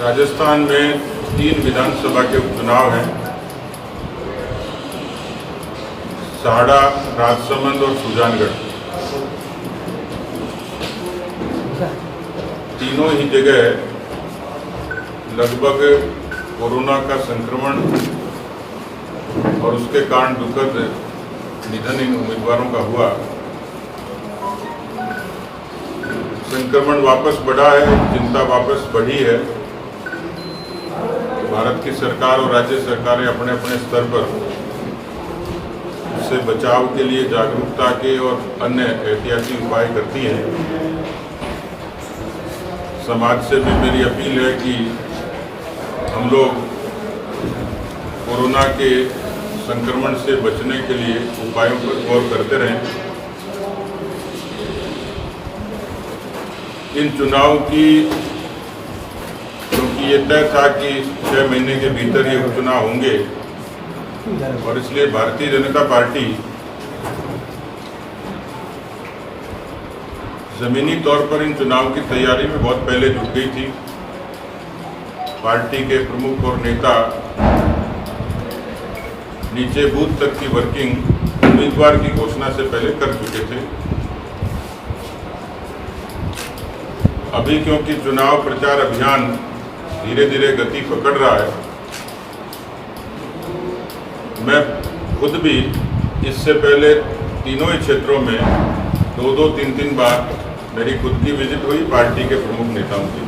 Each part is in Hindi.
राजस्थान में 3 विधानसभा के उपचुनाव हैं। साड़ा, राजसमंद और सुजानगढ़। तीनों ही जगह लगभग कोरोना का संक्रमण और उसके कारण दुखद निधन इन उम्मीदवारों का हुआ। संक्रमण वापस बढ़ा है, चिंता वापस बढ़ी है। भारत की सरकार और राज्य सरकारें अपने अपने स्तर पर उससे बचाव के लिए जागरूकता के और अन्य एहतियाती उपाय करती हैं। समाज से भी मेरी अपील है कि हम लोग कोरोना के संक्रमण से बचने के लिए उपायों पर गौर करते रहें। इन चुनाव की, क्योंकि ये तय था कि 6 महीने के भीतर ये उपचुनाव होंगे और इसलिए भारतीय जनता पार्टी जमीनी तौर पर इन चुनाव की तैयारी में बहुत पहले जुट गई थी। पार्टी के प्रमुख और नेता नीचे बूथ तक की वर्किंग उम्मीदवार की घोषणा से पहले कर चुके थे। अभी क्योंकि चुनाव प्रचार अभियान धीरे धीरे गति पकड़ रहा है, मैं खुद भी इससे पहले तीनों ही क्षेत्रों में 2-2, 3-3 बार मेरी खुद की विजिट हुई पार्टी के प्रमुख नेताओं की।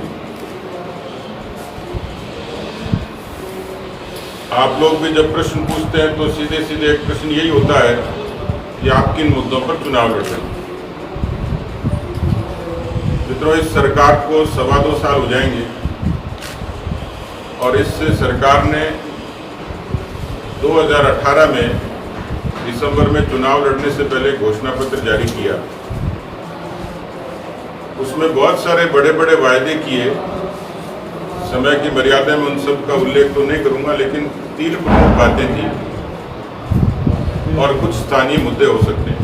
आप लोग भी जब प्रश्न पूछते हैं तो सीधे सीधे एक प्रश्न यही होता है कि आप किन मुद्दों पर चुनाव लड़ रहे हैं। मित्रों, इस सरकार को 2.25 साल हो जाएंगे और इस सरकार ने 2018 में दिसंबर में चुनाव लड़ने से पहले घोषणा पत्र जारी किया। उसमें बहुत सारे बड़े बड़े वायदे किए। समय की मर्यादा में उन सब का उल्लेख तो नहीं करूंगा, लेकिन 3 प्रमुख बातें थी और कुछ स्थानीय मुद्दे हो सकते हैं।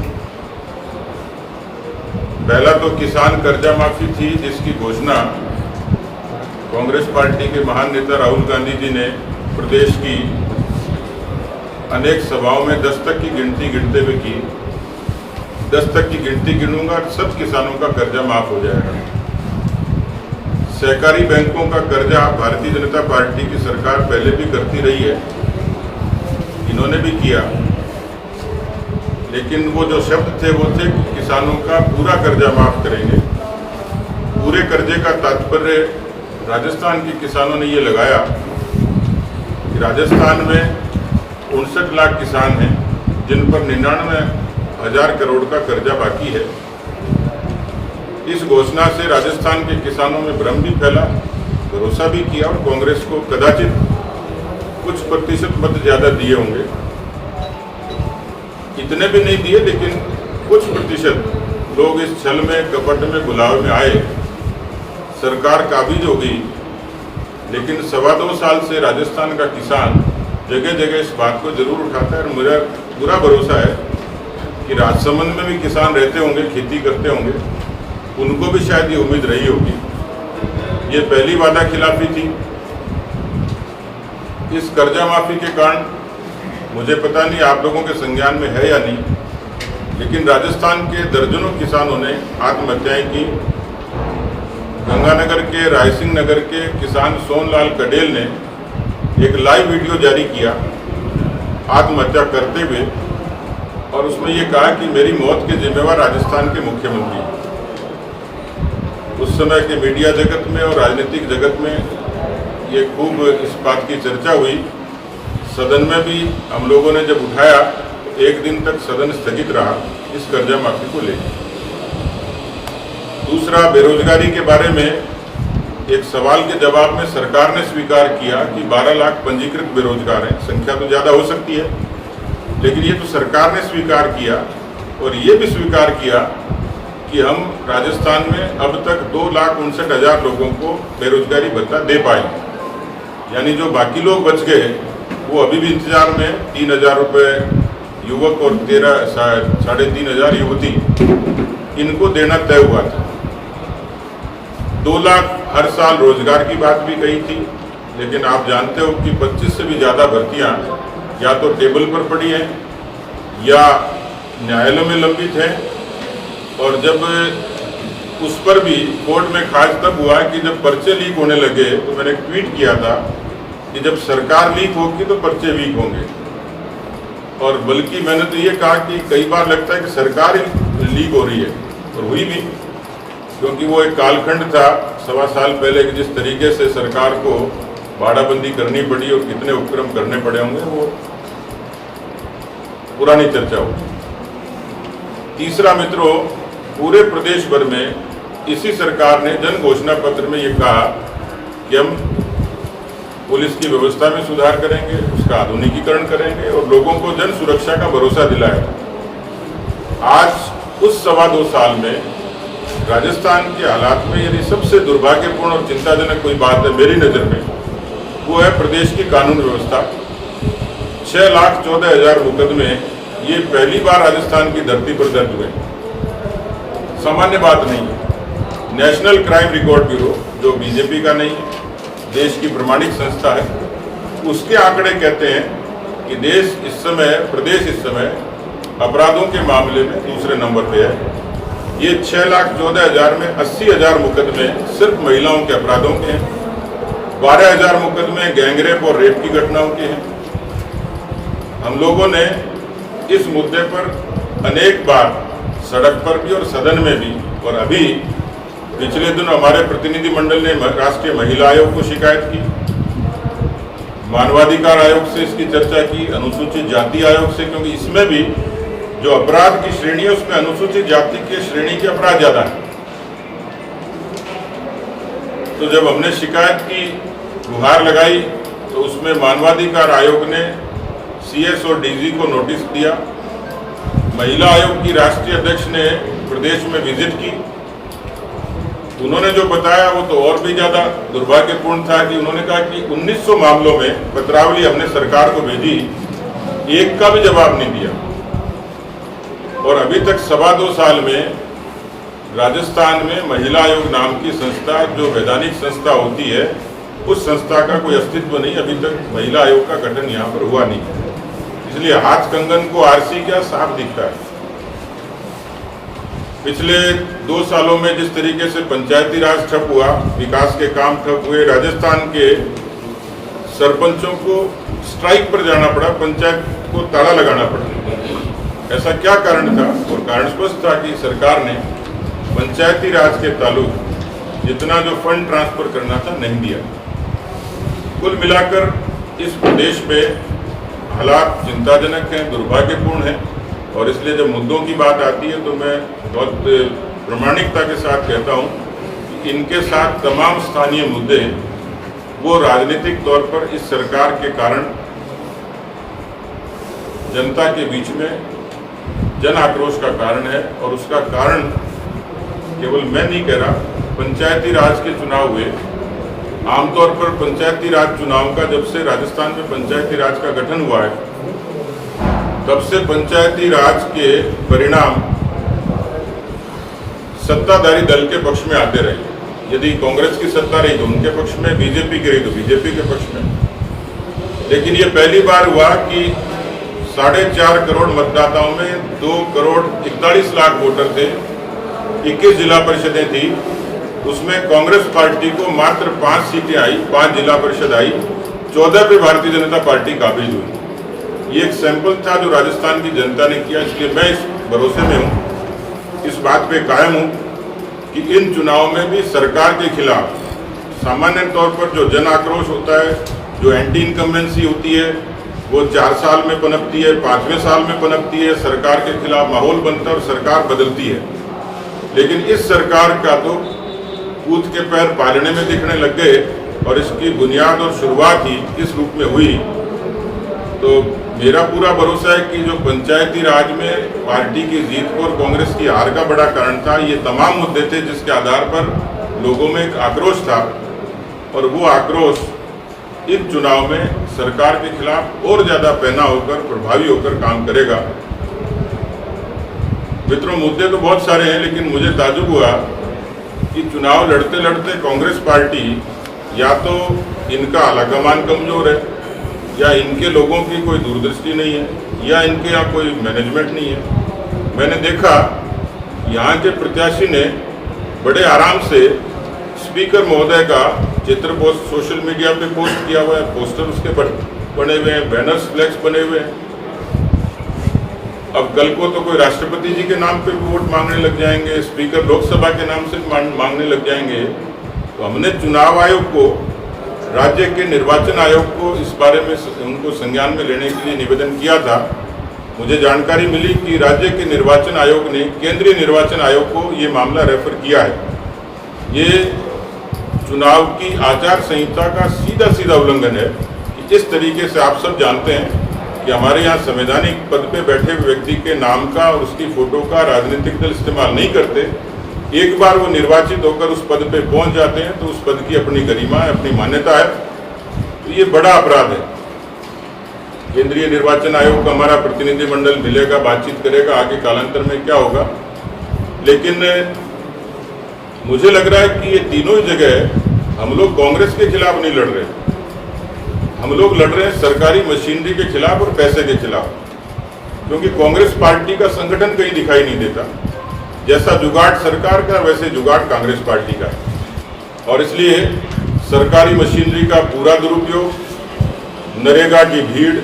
पहला तो किसान कर्जा माफी थी, जिसकी घोषणा कांग्रेस पार्टी के महान नेता राहुल गांधी जी ने प्रदेश की अनेक सभाओं में 10 तक की गिनती गिनते हुए की। 10 तक की गिनती गिनूंगा, सब किसानों का कर्जा माफ हो जाएगा। सहकारी बैंकों का कर्जा भारतीय जनता पार्टी की सरकार पहले भी करती रही है, इन्होंने भी किया, लेकिन वो जो शब्द थे वो थे कि किसानों का पूरा कर्जा माफ करेंगे। पूरे कर्जे का तात्पर्य राजस्थान के किसानों ने ये लगाया कि राजस्थान में 59 लाख किसान हैं जिन पर 99,000 करोड़ का कर्जा बाकी है। इस घोषणा से राजस्थान के किसानों में भ्रम भी फैला, भरोसा भी किया और कांग्रेस को कदाचित कुछ प्रतिशत मत ज़्यादा दिए होंगे। इतने भी नहीं दिए, लेकिन कुछ प्रतिशत लोग इस छल में, कपट में, बुलावे में आए। सरकार काबिज हो गई, लेकिन 2.25 साल से राजस्थान का किसान जगह जगह इस बात को जरूर उठाता है और मेरा पूरा भरोसा है कि राजसमंद में भी किसान रहते होंगे, खेती करते होंगे, उनको भी शायद ये उम्मीद रही होगी। ये पहली वादा खिलाफी थी। इस कर्जा माफी के कारण मुझे पता नहीं आप लोगों के संज्ञान में है या नहीं, लेकिन राजस्थान के दर्जनों किसानों ने आत्महत्याएं की। गंगानगर के, रायसिंह नगर के किसान सोनलाल कडेल ने एक लाइव वीडियो जारी किया आत्महत्या करते हुए, और उसमें ये कहा कि मेरी मौत के जिम्मेवार राजस्थान के मुख्यमंत्री। उस समय के मीडिया जगत में और राजनीतिक जगत में ये खूब इस बात की चर्चा हुई। सदन में भी हम लोगों ने जब उठाया तो 1 दिन तक सदन स्थगित रहा इस कर्जा माफी को लेकर। दूसरा, बेरोजगारी के बारे में एक सवाल के जवाब में सरकार ने स्वीकार किया कि 12 लाख पंजीकृत बेरोजगार हैं। संख्या तो ज़्यादा हो सकती है, लेकिन ये तो सरकार ने स्वीकार किया और ये भी स्वीकार किया कि हम राजस्थान में अब तक 2,59,000 लोगों को बेरोजगारी भत्ता दे पाए। यानी जो बाकी लोग बच गए वो अभी भी इंतजार में। 3,000 रुपये युवक और 3,500 युवती, इनको देना तय हुआ था। 2 लाख हर साल रोजगार की बात भी कही थी, लेकिन आप जानते हो कि 25 से भी ज़्यादा भर्तियाँ या तो टेबल पर पड़ी हैं या न्यायालयों में लंबित हैं। और जब उस पर भी कोर्ट में खाज तब हुआ कि जब पर्चे लीक होने लगे, तो मैंने एक ट्वीट किया था कि जब सरकार लीक होगी तो पर्चे लीक होंगे। और बल्कि मैंने तो ये कहा कि कई बार लगता है कि सरकार ही लीक हो रही है, और हुई भी, क्योंकि वो एक कालखंड था 1.25 साल पहले कि जिस तरीके से सरकार को बाड़ाबंदी करनी पड़ी और कितने उपक्रम करने पड़े होंगे, वो पुरानी चर्चा हो। तीसरा मित्रों, पूरे प्रदेश भर में इसी सरकार ने जन घोषणा पत्र में ये कहा कि हम पुलिस की व्यवस्था में सुधार करेंगे, उसका आधुनिकीकरण करेंगे और लोगों को जन सुरक्षा का भरोसा दिलाया। आज उस 2.25 साल में राजस्थान के हालात में यदि सबसे दुर्भाग्यपूर्ण और चिंताजनक कोई बात है मेरी नज़र में, वो है प्रदेश की कानून व्यवस्था। 6,14,000 मुकदमे ये पहली बार राजस्थान की धरती पर दर्ज हुए, सामान्य बात नहीं है। नेशनल क्राइम रिकॉर्ड ब्यूरो, जो बीजेपी का नहीं है, देश की प्रमाणिक संस्था है, उसके आंकड़े कहते हैं कि प्रदेश इस समय अपराधों के मामले में दूसरे नंबर पे है। ये 6,14,000 में 80,000 मुकदमे सिर्फ महिलाओं के अपराधों के हैं, 12,000 मुकदमे गैंगरेप और रेप की घटनाओं के हैं। हम लोगों ने इस मुद्दे पर अनेक बार सड़क पर भी और सदन में भी, और अभी पिछले दिन हमारे प्रतिनिधिमंडल ने राष्ट्रीय महिला आयोग को शिकायत की, मानवाधिकार आयोग से इसकी चर्चा की, अनुसूचित जाति आयोग से, क्योंकि इसमें भी जो अपराध की श्रेणी है उसमें अनुसूचित जाति के श्रेणी के अपराध ज्यादा है। तो जब हमने शिकायत की, गुहार लगाई, तो उसमें मानवाधिकार आयोग ने CS और DG को नोटिस दिया। महिला आयोग की राष्ट्रीय अध्यक्ष ने प्रदेश में विजिट की। उन्होंने जो बताया वो तो और भी ज़्यादा दुर्भाग्यपूर्ण था कि उन्होंने कहा कि 1900 मामलों में पत्रावली हमने सरकार को भेजी, एक का भी जवाब नहीं दिया। और अभी तक 2.25 साल में राजस्थान में महिला आयोग नाम की संस्था, जो वैधानिक संस्था होती है, उस संस्था का कोई अस्तित्व नहीं। अभी तक महिला आयोग का गठन यहाँ पर हुआ नहीं, इसलिए हाथ कंगन को आरसी क्या साफ दिखता है। पिछले 2 सालों में जिस तरीके से पंचायती राज ठप हुआ, विकास के काम ठप हुए, राजस्थान के सरपंचों को स्ट्राइक पर जाना पड़ा, पंचायत को ताला लगाना पड़ा। ऐसा क्या कारण था? और कारण स्पष्ट था कि सरकार ने पंचायती राज के ताल्लुक जितना जो फंड ट्रांसफर करना था नहीं दिया। कुल मिलाकर इस प्रदेश में हालात चिंताजनक हैं, दुर्भाग्यपूर्ण हैं, और इसलिए जब मुद्दों की बात आती है तो मैं बहुत प्रामाणिकता के साथ कहता हूं कि इनके साथ तमाम स्थानीय मुद्दे वो राजनीतिक तौर पर इस सरकार के कारण जनता के बीच में जन आक्रोश का कारण है। और उसका कारण केवल मैं नहीं कह रहा, पंचायती राज के चुनाव हुए। आमतौर पर पंचायती राज चुनाव का, जब से राजस्थान में पंचायती राज का गठन हुआ है, तब से पंचायती राज के परिणाम सत्ताधारी दल के पक्ष में आते रहे। यदि कांग्रेस की सत्ता रही तो उनके पक्ष में, बीजेपी की रही तो बीजेपी के पक्ष में। लेकिन ये पहली बार हुआ कि 4.5 करोड़ मतदाताओं में 2,41,00,000 वोटर थे, 21 जिला परिषदें थी, उसमें कांग्रेस पार्टी को मात्र 5 सीटें आई, 5 जिला परिषद आई, 14 पे भारतीय जनता पार्टी काबिज हुई। ये एक सैंपल था जो राजस्थान की जनता ने किया। इसलिए मैं इस भरोसे में हूँ, इस बात पे कायम हूँ कि इन चुनाव में भी सरकार के खिलाफ सामान्य तौर पर जो जन आक्रोश होता है, जो एंटी इनकम्बेंसी होती है, वो 4 साल में पनपती है, 5वें साल में पनपती है, सरकार के खिलाफ माहौल बनता है और सरकार बदलती है। लेकिन इस सरकार का तो कूद के पैर पालने में दिखने लग गए, और इसकी बुनियाद और शुरुआत ही इस रूप में हुई। तो मेरा पूरा भरोसा है कि जो पंचायती राज में पार्टी की जीत को और कांग्रेस की हार का बड़ा कारण था, ये तमाम मुद्दे थे जिसके आधार पर लोगों में एक आक्रोश था, और वो आक्रोश इन चुनाव में सरकार के खिलाफ और ज़्यादा पैना होकर, प्रभावी होकर काम करेगा। मित्रों, मुद्दे तो बहुत सारे हैं, लेकिन मुझे ताज्जुब हुआ कि चुनाव लड़ते लड़ते कांग्रेस पार्टी या तो इनका आलाकमान कमजोर है, या इनके लोगों की कोई दूरदृष्टि नहीं है, या इनके यहाँ कोई मैनेजमेंट नहीं है। मैंने देखा यहाँ के प्रत्याशी ने बड़े आराम से स्पीकर महोदय का चित्र पोस्ट सोशल मीडिया पे पोस्ट किया हुआ है, पोस्टर उसके बने हुए हैं, बैनर्स फ्लैक्स बने हुए हैं। अब कल को तो कोई राष्ट्रपति जी के नाम पे वोट मांगने लग जाएंगे, स्पीकर लोकसभा के नाम से मांगने लग जाएंगे। तो हमने चुनाव आयोग को, राज्य के निर्वाचन आयोग को इस बारे में उनको संज्ञान में लेने के लिए निवेदन किया था। मुझे जानकारी मिली कि राज्य के निर्वाचन आयोग ने केंद्रीय निर्वाचन आयोग को ये मामला रेफर किया है। ये चुनाव की आचार संहिता का सीधा सीधा उल्लंघन है कि इस तरीके से आप सब जानते हैं कि हमारे यहाँ संवैधानिक पद पे बैठे हुए व्यक्ति के नाम का और उसकी फोटो का राजनीतिक दल इस्तेमाल नहीं करते। एक बार वो निर्वाचित होकर उस पद पे पहुंच जाते हैं तो उस पद की अपनी गरिमा है, अपनी मान्यता है। तो ये बड़ा अपराध है। केंद्रीय निर्वाचन आयोग का हमारा प्रतिनिधिमंडल मिलेगा, बातचीत करेगा, आगे कालांतर में क्या होगा। लेकिन मुझे लग रहा है कि ये तीनों ही जगह हम लोग कांग्रेस के खिलाफ नहीं लड़ रहे, हम लोग लड़ रहे हैं सरकारी मशीनरी के खिलाफ और पैसे के खिलाफ। क्योंकि कांग्रेस पार्टी का संगठन कहीं दिखाई नहीं देता। जैसा जुगाड़ सरकार का, वैसे जुगाड़ कांग्रेस पार्टी का है। और इसलिए सरकारी मशीनरी का पूरा दुरुपयोग, नरेगा की भीड़,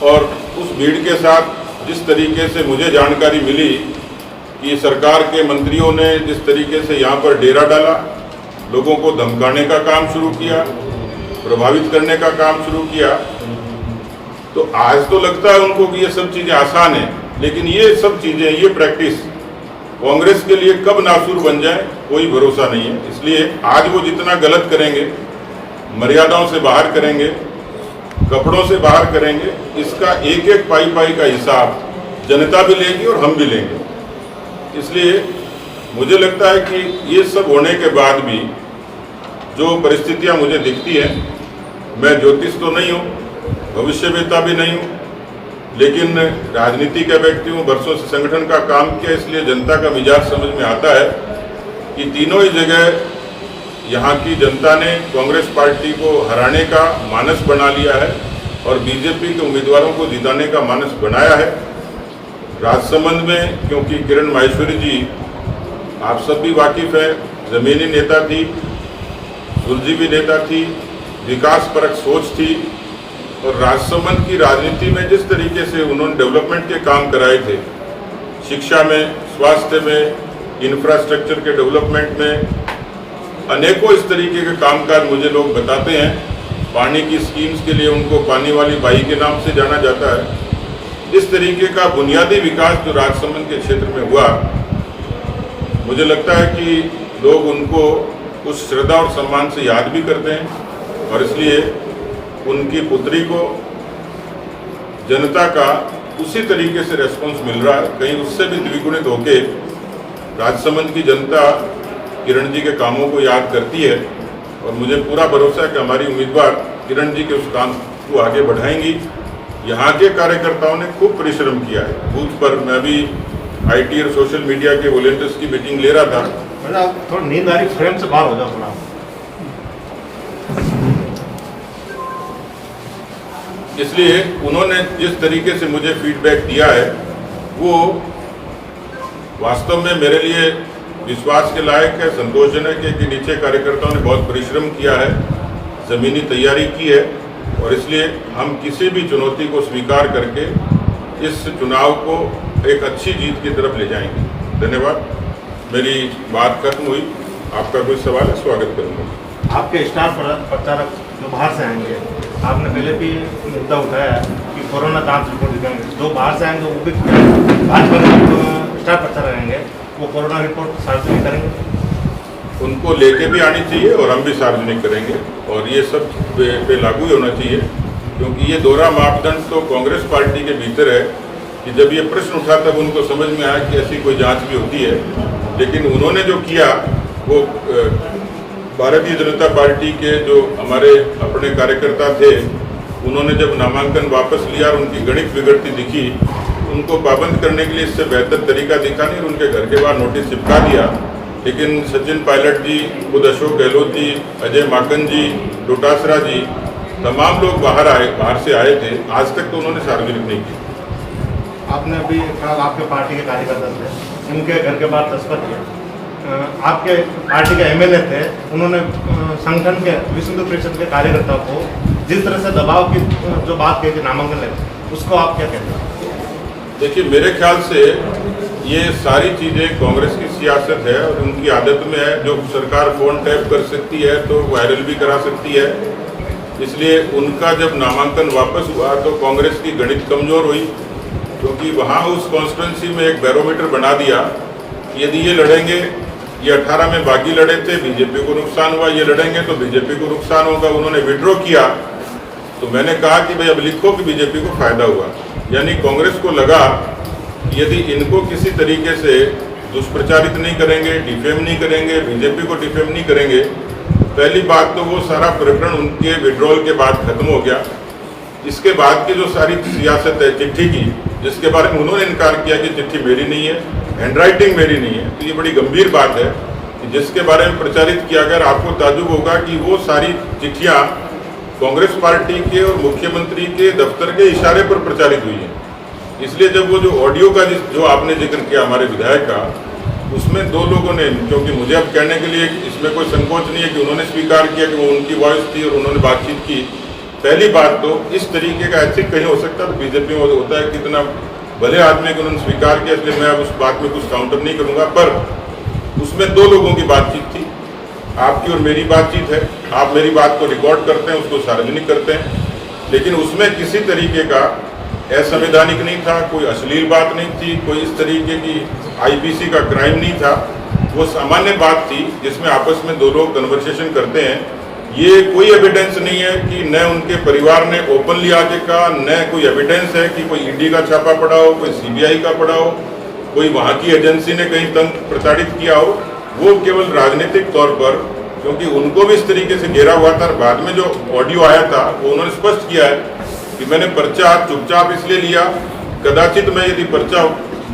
और उस भीड़ के साथ जिस तरीके से मुझे जानकारी मिली कि सरकार के मंत्रियों ने जिस तरीके से यहाँ पर डेरा डाला, लोगों को धमकाने का काम शुरू किया, प्रभावित करने का काम शुरू किया, तो आज तो लगता है उनको कि ये सब चीज़ें आसान हैं। लेकिन ये सब चीज़ें, ये प्रैक्टिस कांग्रेस के लिए कब नासूर बन जाए कोई भरोसा नहीं है। इसलिए आज वो जितना गलत करेंगे, मर्यादाओं से बाहर करेंगे, कपड़ों से बाहर करेंगे, इसका एक एक पाई पाई का हिसाब जनता भी लेगी और हम भी लेंगे। इसलिए मुझे लगता है कि ये सब होने के बाद भी जो परिस्थितियां मुझे दिखती हैं, मैं ज्योतिष तो नहीं हूँ, भविष्यवेत्ता भी नहीं हूँ, लेकिन राजनीति का व्यक्ति हूँ, वर्षों से संगठन का काम किया, इसलिए जनता का मिजाज समझ में आता है कि तीनों ही जगह यहाँ की जनता ने कांग्रेस पार्टी को हराने का मानस बना लिया है और बीजेपी के उम्मीदवारों को जिताने का मानस बनाया है। राजसमंद में क्योंकि किरण माहेश्वरी जी आप सब भी वाकिफ हैं, जमीनी नेता थी, सुलझी नेता थी, विकास परक सोच थी, और राजसमंद की राजनीति में जिस तरीके से उन्होंने डेवलपमेंट के काम कराए थे, शिक्षा में, स्वास्थ्य में, इंफ्रास्ट्रक्चर के डेवलपमेंट में, अनेकों इस तरीके के कामकाज मुझे लोग बताते हैं। पानी की स्कीम्स के लिए उनको पानी वाली बाई के नाम से जाना जाता है। इस तरीके का बुनियादी विकास जो राजसमंद के क्षेत्र में हुआ, मुझे लगता है कि लोग उनको उस श्रद्धा और सम्मान से याद भी करते हैं, और इसलिए उनकी पुत्री को जनता का उसी तरीके से रेस्पॉन्स मिल रहा है, कहीं उससे भी द्विगुणित होके राजसमंद की जनता किरण जी के कामों को याद करती है। और मुझे पूरा भरोसा है कि हमारी उम्मीदवार किरण जी के उस काम को आगे बढ़ाएंगी। यहाँ के कार्यकर्ताओं ने खूब परिश्रम किया है बूथ पर। मैं भी IT और सोशल मीडिया के वॉलंटियर्स की मीटिंग ले रहा था। मतलब थोड़ा नींद आ रही, फ्रेम से बाहर हो जाओ थोड़ा। इसलिए उन्होंने जिस तरीके से मुझे फीडबैक दिया है वो वास्तव में मेरे लिए विश्वास के लायक है, संतोषजनक है कि नीचे कार्यकर्ताओं ने बहुत परिश्रम किया है, ज़मीनी तैयारी की है, और इसलिए हम किसी भी चुनौती को स्वीकार करके इस चुनाव को एक अच्छी जीत की तरफ ले जाएंगे। धन्यवाद। मेरी बात खत्म हुई। आपका कोई सवाल है, स्वागत करूँगा। आपके स्टार प्रचारक जो बाहर से आएंगे, आपने पहले भी मुद्दा उठाया है कि कोरोना जांच रिपोर्ट दिखाएंगे, जो बाहर से आएंगे वो भी भाजपा के स्टार प्रचारक आएंगे, वो कोरोना रिपोर्ट सार्वजनिक करेंगे। उनको लेके भी आनी चाहिए और हम भी सार्वजनिक करेंगे, और ये सब पे लागू ही होना चाहिए, क्योंकि ये दोहरा मापदंड तो कांग्रेस पार्टी के भीतर है कि जब ये प्रश्न उठा तब उनको समझ में आया कि ऐसी कोई जांच भी होती है। लेकिन उन्होंने जो किया वो भारतीय जनता पार्टी के जो हमारे अपने कार्यकर्ता थे, उन्होंने जब नामांकन वापस लिया और उनकी गणित बिगड़ती दिखी, उनको पाबंद करने के लिए इससे बेहतर तरीका दिखा नहीं और उनके घर के बाहर नोटिस चिपका दिया। लेकिन सचिन पायलट जी, खुद अशोक गहलोत जी, अजय माकन जी, डोटासरा जी, तमाम लोग बाहर से आए थे। आज तक तो उन्होंने सार्वजनिक नहीं की। आपने अभी कहा आपके पार्टी के कार्यकर्ता थे, उनके घर के बाहर तस्कर किया। आपके पार्टी के एमएलए थे, उन्होंने संगठन के विश्व हिंदू परिषद के कार्यकर्ताओं को जिस तरह से दबाव की जो बात कही थी नामांकन लेकर, उसको आप क्या कहते हैं? देखिए, मेरे ख्याल से ये सारी चीज़ें कांग्रेस की सियासत है और उनकी आदत में है। जो सरकार फ़ोन टैप कर सकती है तो वायरल भी करा सकती है। इसलिए उनका जब नामांकन वापस हुआ तो कांग्रेस की गणित कमज़ोर हुई, क्योंकि वहाँ उस कॉन्स्टिट्यूंसी में एक बैरोमीटर बना दिया कि यदि ये लड़ेंगे, ये 18 में बागी लड़े थे, बीजेपी को नुकसान हुआ, ये लड़ेंगे तो बीजेपी को नुकसान होगा। उन्होंने विड्रॉ किया तो मैंने कहा कि भाई अब लिखो कि बीजेपी को फायदा हुआ। यानी कांग्रेस को लगा कि यदि इनको किसी तरीके से दुष्प्रचारित नहीं करेंगे, डिफेम नहीं करेंगे, बीजेपी को डिफेम नहीं करेंगे, पहली बात तो वो सारा प्रकरण उनके विड्रॉल के बाद खत्म हो गया। इसके बाद की जो सारी सियासत है चिट्ठी की, जिसके बारे में उन्होंने इनकार किया कि चिट्ठी मेरी नहीं है, हैंडराइटिंग मेरी नहीं है, तो ये बड़ी गंभीर बात है कि जिसके बारे में प्रचारित किया गया। आपको ताज्जुब होगा कि वो सारी चिट्ठियाँ कांग्रेस पार्टी के और मुख्यमंत्री के दफ्तर के इशारे पर प्रचारित हुई हैं। इसलिए जब वो जो ऑडियो का जो आपने जिक्र किया हमारे विधायक का, उसमें दो लोगों ने, क्योंकि मुझे अब कहने के लिए इसमें कोई संकोच नहीं है कि उन्होंने स्वीकार किया कि वो उनकी वॉइस थी और उन्होंने बातचीत की। पहली बात तो इस तरीके का ऐसे कहीं हो सकता तो बीजेपी में होता है कितना भले आदमी को उन्होंने स्वीकार किया, इसलिए मैं अब उस बात में कुछ काउंटर नहीं करूँगा। पर उसमें दो लोगों की बातचीत थी, आपकी और मेरी बातचीत है। आप मेरी बात को रिकॉर्ड करते हैं, उसको सार्वजनिक करते हैं, लेकिन उसमें किसी तरीके का असंवैधानिक नहीं था, कोई अश्लील बात नहीं थी, कोई इस तरीके की आईपीसी का क्राइम नहीं था। वो सामान्य बात थी जिसमें आपस में दो लोग कन्वर्सेशन करते हैं। ये कोई एविडेंस नहीं है कि न उनके परिवार ने ओपनली आके कहा, न कोई एविडेंस है कि कोई ईडी का छापा पड़ा हो, कोई सीबीआई का पड़ा हो, कोई वहाँ की एजेंसी ने कहीं तंग प्रताड़ित किया हो। वो केवल राजनीतिक तौर पर, क्योंकि उनको भी इस तरीके से घेरा हुआ था। बाद में जो ऑडियो आया था वो उन्होंने स्पष्ट किया है कि मैंने पर्चा चुपचाप इसलिए लिया, कदाचित मैं यदि पर्चा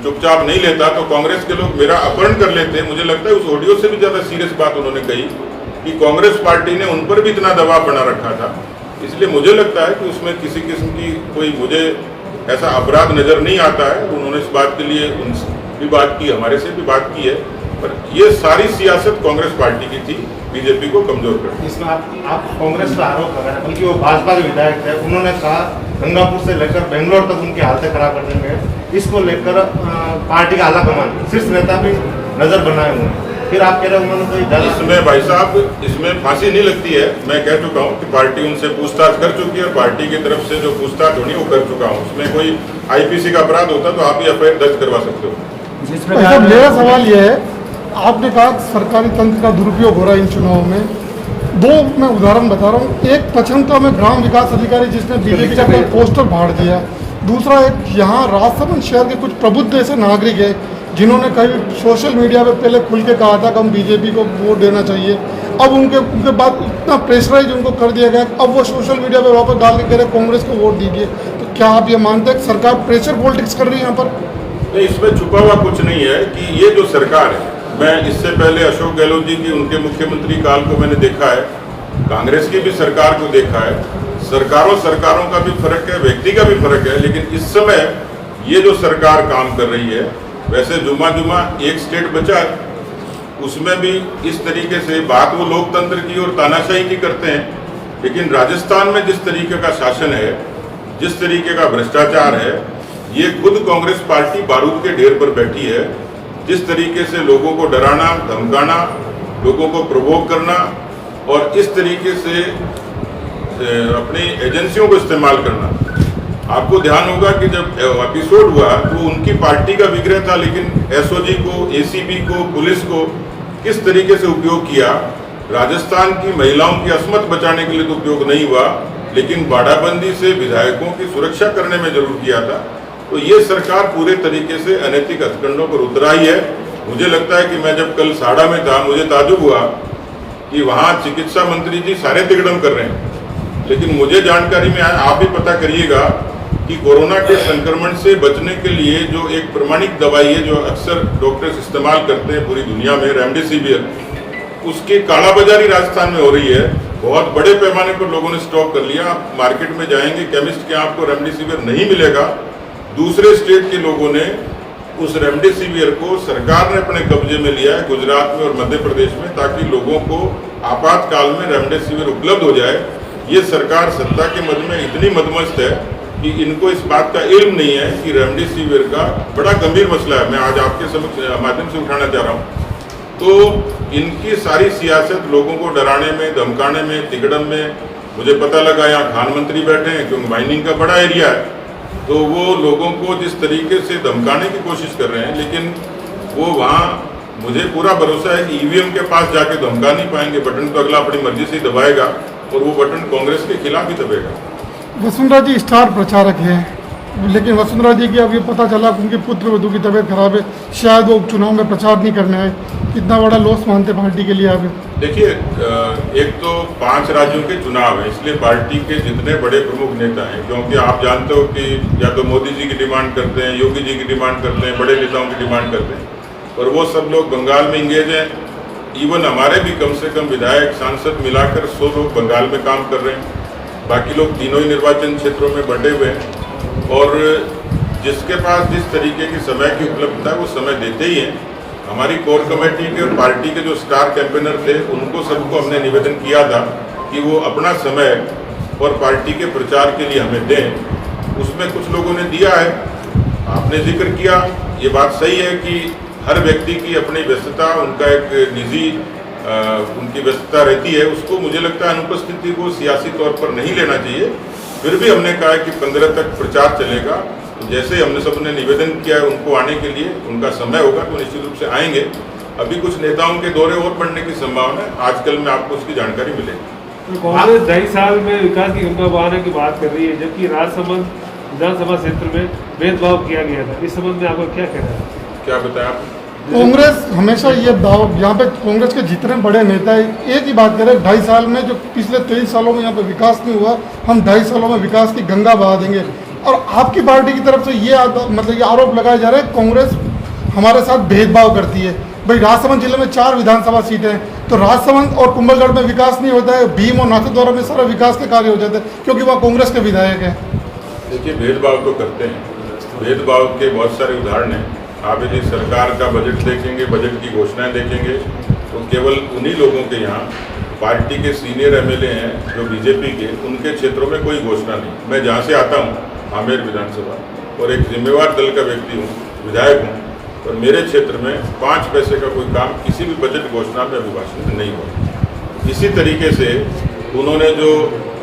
चुपचाप नहीं लेता तो कांग्रेस के लोग मेरा अपहरण कर लेते। मुझे लगता है उस ऑडियो से भी ज़्यादा सीरियस बात उन्होंने कही कि कांग्रेस पार्टी ने उन पर भी इतना दबाव बना रखा था। इसलिए मुझे लगता है कि उसमें किसी किस्म की कोई मुझे ऐसा अपराध नज़र नहीं आता है। उन्होंने इस बात के लिए उनसे भी बात की, हमारे से भी बात की है, पर ये सारी सियासत कांग्रेस पार्टी की थी बीजेपी को कमजोर करना। इसमें आप कांग्रेस का आरोप लगा रहे हैं, बल्कि वो भाजपा के विधायक थे, उन्होंने कहा गंगापुर से लेकर बेंगलोर तक उनकी हालतें खराब कर देंगे। इसको लेकर पार्टी का आला कमान, शीर्ष नेता भी नजर बनाए हुए हैं। फिर आप कह रहे हैं उन्होंने कोई इसमें भाई साहब, इसमें फांसी नहीं लगती है। मैं कह चुका हूँ कि पार्टी उनसे पूछताछ कर चुकी है और पार्टी की तरफ से जो पूछताछ होनी वो कर चुका हूँ। उसमें कोई आईपीसी का अपराध होता तो आप ही एफआईआर दर्ज करवा सकते हो। मेरा सवाल ये है, आपने कहा सरकारी तंत्र का दुरुपयोग हो रहा है इन चुनावों में। दो मैं उदाहरण बता रहा हूँ। एक पचमका में ग्राम विकास अधिकारी जिसने बीजेपी का कोई पोस्टर फाड़ दिया। दूसरा एक यहाँ राजसमंद शहर के कुछ प्रबुद्ध ऐसे नागरिक है जिन्होंने कहीं सोशल मीडिया पे पहले खुल के कहा था कि हम बीजेपी को वोट देना चाहिए। अब उनके बाद इतना प्रेशराइज उनको कर दिया गया, अब वो सोशल मीडिया पे वापस डाल के कह रहे कांग्रेस को वोट दीजिए। तो क्या आप ये मानते हैं कि सरकार प्रेशर पॉलिटिक्स कर रही है यहाँ पर? नहीं, इसमें छुपा हुआ कुछ नहीं है कि ये जो सरकार है, मैं इससे पहले अशोक गहलोत जी की उनके मुख्यमंत्री काल को मैंने देखा है, कांग्रेस की भी सरकार को देखा है। सरकारों का भी फर्क है, व्यक्ति का भी फर्क है, लेकिन इस समय ये जो सरकार काम कर रही है, वैसे जुमा एक स्टेट बचा, उसमें भी इस तरीके से बात वो लोकतंत्र की और तानाशाही की करते हैं। लेकिन राजस्थान में जिस तरीके का शासन है, जिस तरीके का भ्रष्टाचार है, ये खुद कांग्रेस पार्टी बारूद के ढेर पर बैठी है। जिस तरीके से लोगों को डराना, धमकाना, लोगों को प्रोवोक करना और इस तरीके से अपनी एजेंसियों को इस्तेमाल करना। आपको ध्यान होगा कि जब एपिसोड हुआ तो उनकी पार्टी का विग्रह था, लेकिन एसओजी को, एसीबी को, पुलिस को किस तरीके से उपयोग किया। राजस्थान की महिलाओं की अस्मत बचाने के लिए तो उपयोग नहीं हुआ, लेकिन बाड़ाबंदी से विधायकों की सुरक्षा करने में जरूर किया था। तो ये सरकार पूरे तरीके से अनैतिक हथकंडों पर उतर आई है। मुझे लगता है कि मैं जब कल साड़ा में था, मुझे ताजुब हुआ कि वहाँ चिकित्सा मंत्री जी सारे तिगड़म कर रहे हैं, लेकिन मुझे जानकारी में आया, आप भी पता करिएगा कि कोरोना के संक्रमण से बचने के लिए जो एक प्रमाणिक दवाई है जो अक्सर डॉक्टर्स इस्तेमाल करते हैं पूरी दुनिया में, रेमडेसिविर, उसकी कालाबाजारी राजस्थान में हो रही है। बहुत बड़े पैमाने पर लोगों ने स्टॉक कर लिया। आप मार्केट में जाएंगे, केमिस्ट के आपको रेमडेसिविर नहीं मिलेगा। दूसरे स्टेट के लोगों ने उस रेमडेसिविर को सरकार ने अपने कब्जे में लिया है गुजरात में और मध्य प्रदेश में, ताकि लोगों को आपातकाल में रेमडेसिविर उपलब्ध हो जाए। ये सरकार सत्ता के मद में इतनी मदमस्त है कि इनको इस बात का इल्म नहीं है कि रेमडेसिविर का बड़ा गंभीर मसला है। मैं आज आपके समक्ष माध्यम से उठाना चाह रहा हूँ। तो इनकी सारी सियासत लोगों को डराने में, धमकाने में, तिगड़म में, मुझे पता लगा यहाँ खान मंत्री बैठे हैं क्योंकि माइनिंग का बड़ा एरिया है, तो वो लोगों को जिस तरीके से धमकाने की कोशिश कर रहे हैं, लेकिन वो वहाँ मुझे पूरा भरोसा है कि ईवीएम के पास जाके धमका नहीं पाएंगे। बटन तो अगला अपनी मर्जी से ही दबाएगा और वो बटन कांग्रेस के खिलाफ ही दबेगा। वसुंधरा जी स्टार प्रचारक हैं, लेकिन वसुंधरा जी की अब ये पता चला कि उनके पुत्र वधू की तबीयत खराब है, शायद वो उपचुनाव में प्रचार नहीं करने आए। कितना बड़ा लॉस मानते पार्टी के लिए आप? देखिए, एक तो 5 राज्यों के चुनाव है, इसलिए पार्टी के जितने बड़े प्रमुख नेता हैं, क्योंकि आप जानते हो कि या तो मोदी जी की डिमांड करते हैं, योगी जी की डिमांड करते हैं, बड़े नेताओं की डिमांड करते हैं, और वो सब लोग बंगाल में इंगेज हैं। इवन हमारे भी कम से कम विधायक, सांसद मिलाकर 100 लोग बंगाल में काम कर रहे हैं। बाकी लोग तीनों ही निर्वाचन क्षेत्रों में बंटे हुए हैं, और जिसके पास जिस तरीके की समय की उपलब्धता है वो समय देते ही हैं। हमारी कोर कमेटी के और पार्टी के जो स्टार कैंपेनर थे, उनको सबको हमने निवेदन किया था कि वो अपना समय और पार्टी के प्रचार के लिए हमें दें। उसमें कुछ लोगों ने दिया है, आपने जिक्र किया, ये बात सही है कि हर व्यक्ति की अपनी व्यस्तता, उनका एक निजी उनकी व्यस्तता रहती है, उसको मुझे लगता है अनुपस्थिति को सियासी तौर पर नहीं लेना चाहिए। फिर भी हमने कहा है कि 15 तक प्रचार चलेगा, तो जैसे हमने सबने निवेदन किया है उनको आने के लिए, उनका समय होगा तो निश्चित रूप से आएंगे। अभी कुछ नेताओं के दौरे और बढ़ने की संभावना है, आजकल में आपको उसकी जानकारी मिलेगी। तो कांग्रेस 2.5 साल में विकास की गंगा बहाने की बात कर रही है, जबकि राजसमंद विधानसभा क्षेत्र में भेदभाव किया गया था। इस संबंध में आपको क्या कहना है? क्या बताया आप? कांग्रेस हमेशा ये दाव, यहाँ पे कांग्रेस के जितने बड़े नेता है एक ही बात कह रहे हैं, 2.5 साल में जो पिछले 23 सालों में यहाँ पे विकास नहीं हुआ, हम 2.5 सालों में विकास की गंगा बहा देंगे। और आपकी पार्टी की तरफ से ये मतलब ये आरोप लगाए जा रहे हैं कांग्रेस हमारे साथ भेदभाव करती है। भाई राजसमंद जिले में 4 विधानसभा सीटें हैं, तो राजसमंद और कुंभलगढ़ में विकास नहीं होता है, भीम और नाथद्वारा में सारा विकास के कार्य हो जाते हैं क्योंकि वहाँ कांग्रेस के विधायक हैं। देखिए, भेदभाव तो करते हैं, भेदभाव के बहुत सारे उदाहरण हैं। आप यदि सरकार का बजट देखेंगे, बजट की घोषणाएं देखेंगे, तो केवल उन्हीं लोगों के यहाँ पार्टी के सीनियर एमएलए हैं जो बीजेपी के, उनके क्षेत्रों में कोई घोषणा नहीं। मैं जहाँ से आता हूँ, आमेर विधानसभा, और एक जिम्मेवार दल का व्यक्ति हूँ, विधायक हूँ, और मेरे क्षेत्र में 5 पैसे का कोई काम किसी भी बजट घोषणा में अभिभाषण में नहीं हुआ। इसी तरीके से उन्होंने जो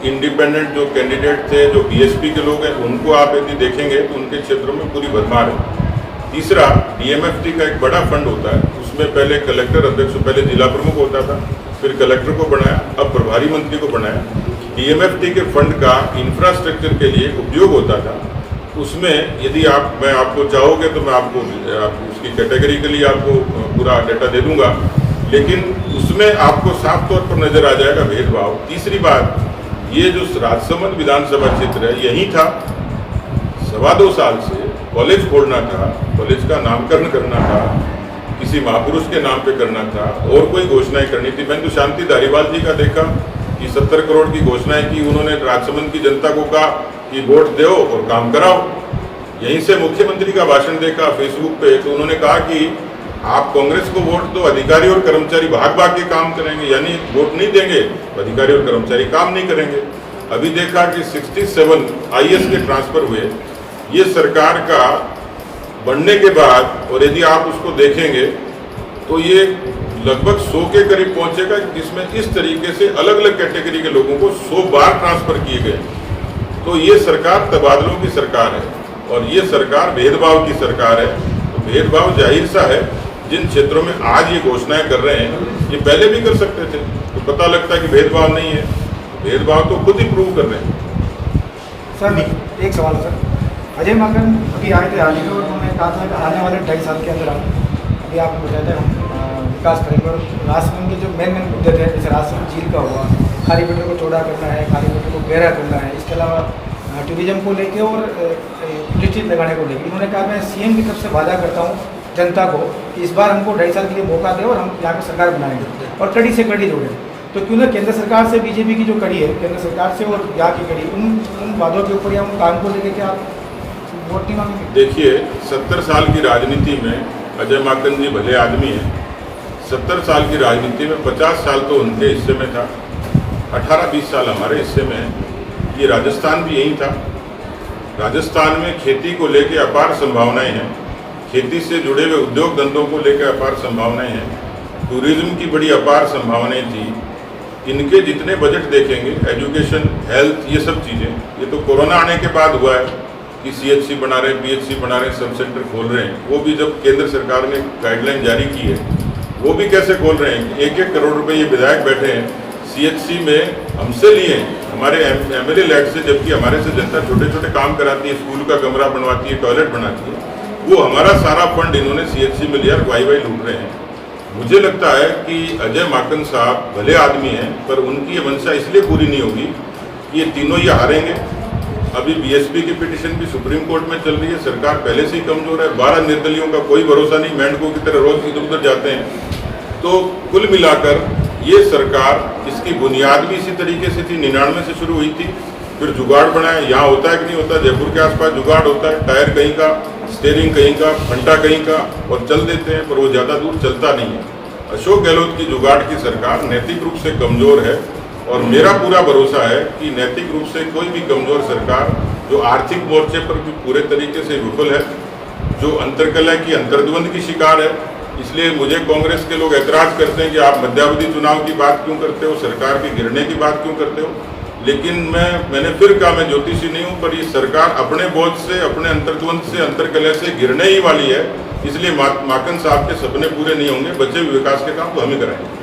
इंडिपेंडेंट जो कैंडिडेट थे, जो बीएसपी के लोग हैं, उनको आप यदि देखेंगे तो उनके क्षेत्रों में पूरी भरमार है। तीसरा, डीएमएफटी का एक बड़ा फंड होता है, उसमें पहले कलेक्टर अध्यक्ष, पहले जिला प्रमुख होता था, फिर कलेक्टर को बनाया, अब प्रभारी मंत्री को बनाया। डीएमएफटी के फंड का इंफ्रास्ट्रक्चर के लिए उपयोग होता था। उसमें यदि मैं आपको चाहोगे तो मैं आपको उसकी कैटेगरी के लिए आपको पूरा डेटा दे दूंगा, लेकिन उसमें आपको साफ तौर पर नजर आ जाएगा भेदभाव। तीसरी बात, ये जो राजसमंद विधानसभा क्षेत्र है, यही था 2.25 साल से कॉलेज खोलना था, कॉलेज का नामकरण करना था, किसी महापुरुष के नाम पे करना था, और कोई घोषणाएं करनी थी। मैंने तो शांति धारीवाल जी का देखा कि 70 करोड़ की घोषणाएं की, उन्होंने राजसमंद की जनता को कहा कि वोट दो और काम कराओ। यहीं से मुख्यमंत्री का भाषण देखा फेसबुक पे, तो उन्होंने कहा कि आप कांग्रेस को वोट दो, अधिकारी और कर्मचारी भाग भाग के काम करेंगे, यानी वोट नहीं देंगे, अधिकारी और कर्मचारी काम नहीं करेंगे। अभी देखा कि 67 आईएएस के ट्रांसफर हुए ये सरकार का बनने के बाद, और यदि आप उसको देखेंगे तो ये लगभग 100 के करीब पहुंचेगा, जिसमें इस तरीके से अलग अलग कैटेगरी के लोगों को 100 बार ट्रांसफर किए गए। तो ये सरकार तबादलों की सरकार है और ये सरकार भेदभाव की सरकार है। तो भेदभाव जाहिर सा है, जिन क्षेत्रों में आज ये घोषणाएं कर रहे हैं ये पहले भी कर सकते थे, तो पता लगता है कि भेदभाव नहीं है। भेदभाव तो खुद ही प्रूव कर रहे हैं। सर एक सवाल सर, अजय माकन अभी आए थे हाल ही में, और उन्होंने कहा था कि आने वाले 2.5 साल के अंदर अभी आप बताए थे हम विकास करेंगे, और राजसमंद के जो मेन मुद्दे थे, जैसे राजसमंद झील का हुआ, खाली पेटों को चौड़ा करना है, खाली पेटों को गहरा करना है, इसके अलावा टूरिज्म को लेके और इंडस्ट्री लगाने को लेके। इन्होंने कहा मैं सीएम की तरफ से वादा करता हूँ जनता को कि इस बार हमको 2.5 साल के लिए मौका दें और हम यहाँ की सरकार बनाएंगे और कड़ी से कड़ी जोड़ें। तो क्यों ना केंद्र सरकार से बीजेपी की जो कड़ी है, केंद्र सरकार से और यहाँ की कड़ी, उन वादों के ऊपर या उन काम को लेके क्या वोट नहीं मांगेंगे? देखिए, 70 साल की राजनीति में अजय माकन जी भले आदमी हैं। 70 साल की राजनीति में 50 साल तो उनके हिस्से में था, 18-20 साल हमारे हिस्से में है। ये राजस्थान भी यही था। राजस्थान में खेती को लेकर अपार संभावनाएं हैं, खेती से जुड़े हुए उद्योग धंधों को लेकर अपार संभावनाएं हैं, टूरिज्म की बड़ी अपार संभावनाएं थी। इनके जितने बजट देखेंगे, एजुकेशन, हेल्थ, ये सब चीज़ें, ये तो कोरोना आने के बाद हुआ है कि CHC बना रहे हैं, PHC बना रहे हैं, सब सेंटर खोल रहे हैं। वो भी जब केंद्र सरकार ने गाइडलाइन जारी की है, वो भी कैसे खोल रहे हैं? 1-1 करोड़ रुपए ये विधायक बैठे हैं CHC में हमसे लिए, हमारे MLA लैड से, जबकि हमारे से जनता छोटे छोटे काम कराती है, स्कूल का कमरा बनवाती है, टॉयलेट बनाती है। वो हमारा सारा फंड इन्होंने CHC में लिया और वाई लूट रहे हैं। मुझे लगता है कि अजय माकन साहब भले आदमी हैं, पर उनकी ये मंशा इसलिए पूरी नहीं होगी कि ये तीनों ये हारेंगे। अभी BSP की पिटीशन भी सुप्रीम कोर्ट में चल रही है, सरकार पहले से ही कमजोर है, 12 निर्दलियों का कोई भरोसा नहीं, मेंढकों की तरह रोज इधर उधर जाते हैं। तो कुल मिलाकर ये सरकार, इसकी बुनियाद भी इसी तरीके से थी, 99 से शुरू हुई थी, फिर जुगाड़ बनाया। यहाँ होता है कि नहीं होता, जयपुर के आसपास जुगाड़ होता है, टायर कहीं का, स्टीयरिंग कहीं का, फंटा कहीं का, और चल देते हैं, पर वो ज़्यादा दूर चलता नहीं है। अशोक गहलोत की जुगाड़ की सरकार नैतिक रूप से कमजोर है, और मेरा पूरा भरोसा है कि नैतिक रूप से कोई भी कमजोर सरकार, जो आर्थिक मोर्चे पर भी पूरे तरीके से विफल है, जो अंतर्कलह की, अंतर्द्वंद की शिकार है। इसलिए मुझे कांग्रेस के लोग ऐतराज़ करते हैं कि आप मध्यावधि चुनाव की बात क्यों करते हो, सरकार के गिरने की बात क्यों करते हो। लेकिन मैंने फिर कहा, मैं ज्योतिषी नहीं हूँ, पर ये सरकार अपने बोझ से, अपने अंतर्द्वंद से, अंतर्कलह से गिरने ही वाली है। इसलिए माकन साहब के सपने पूरे नहीं होंगे, बचे हुए विकास के काम तो हम ही कराएंगे।